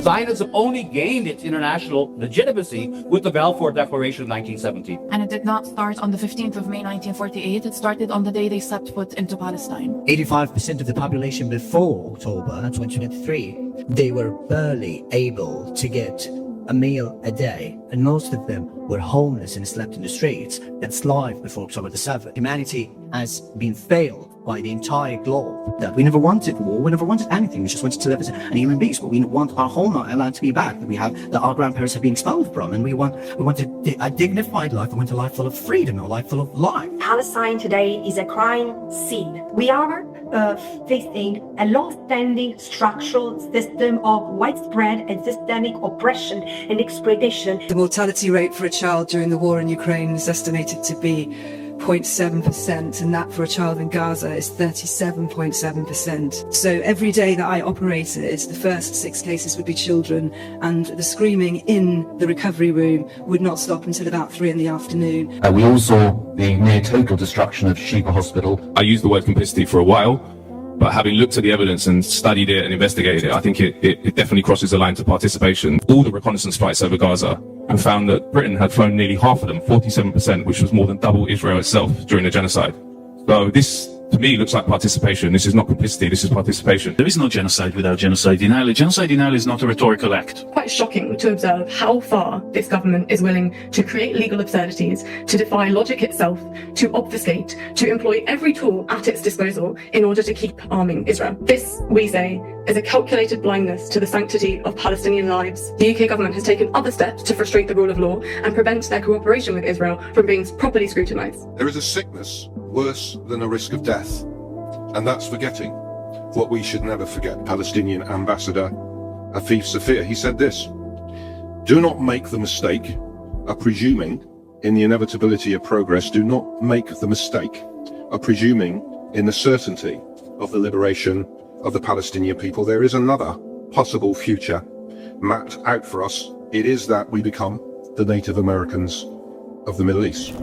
Zionism only gained its international legitimacy with the Balfour Declaration of 1917. And it did not start on the 15th of May 1948. It started on the day they stepped foot into Palestine. 85% of the population before October 2023, they were barely able to get a meal a day, and most of them were homeless and slept in the streets. That's life before October the 7th. Humanity has been failed by the entire globe. That we never wanted war, we never wanted anything, we just wanted to live as human beings, but we want our homeland to be back, that our grandparents have been expelled from, and we want a dignified life, we want a life full of freedom, a life full of life. Palestine today is a crime scene. We are facing a long-standing structural system of widespread and systemic oppression and exploitation. The mortality rate for a child during the war in Ukraine is estimated to be 0.7%, and that for a child in Gaza is 37.7%. So every day that I operated, the first 6 cases would be children, and the screaming in the recovery room would not stop until about 3 in the afternoon. We all saw the near total destruction of Sheba Hospital. I used the word complicity for a while, but having looked at the evidence and studied it and investigated it, I think it definitely crosses the line to participation. All the reconnaissance flights over Gaza, and found that Britain had flown nearly half of them, 47%, which was more than double Israel itself during the genocide. So this, to me, looks like participation. This is not complicity, this is participation. There is no genocide without genocide denial. Genocide denial is not a rhetorical act. Quite shocking to observe how far this government is willing to create legal absurdities, to defy logic itself, to obfuscate, to employ every tool at its disposal in order to keep arming Israel. This, we say, is a calculated blindness to the sanctity of Palestinian lives. The UK government has taken other steps to frustrate the rule of law and prevent their cooperation with Israel from being properly scrutinised. There is a sickness worse than a risk of death, and that's forgetting what we should never forget. Palestinian ambassador Afif Safir, he said this: "Do not make the mistake of presuming in the inevitability of progress. Do not make the mistake of presuming in the certainty of the liberation of the Palestinian people. There is another possible future mapped out for us. It is that we become the Native Americans of the Middle East."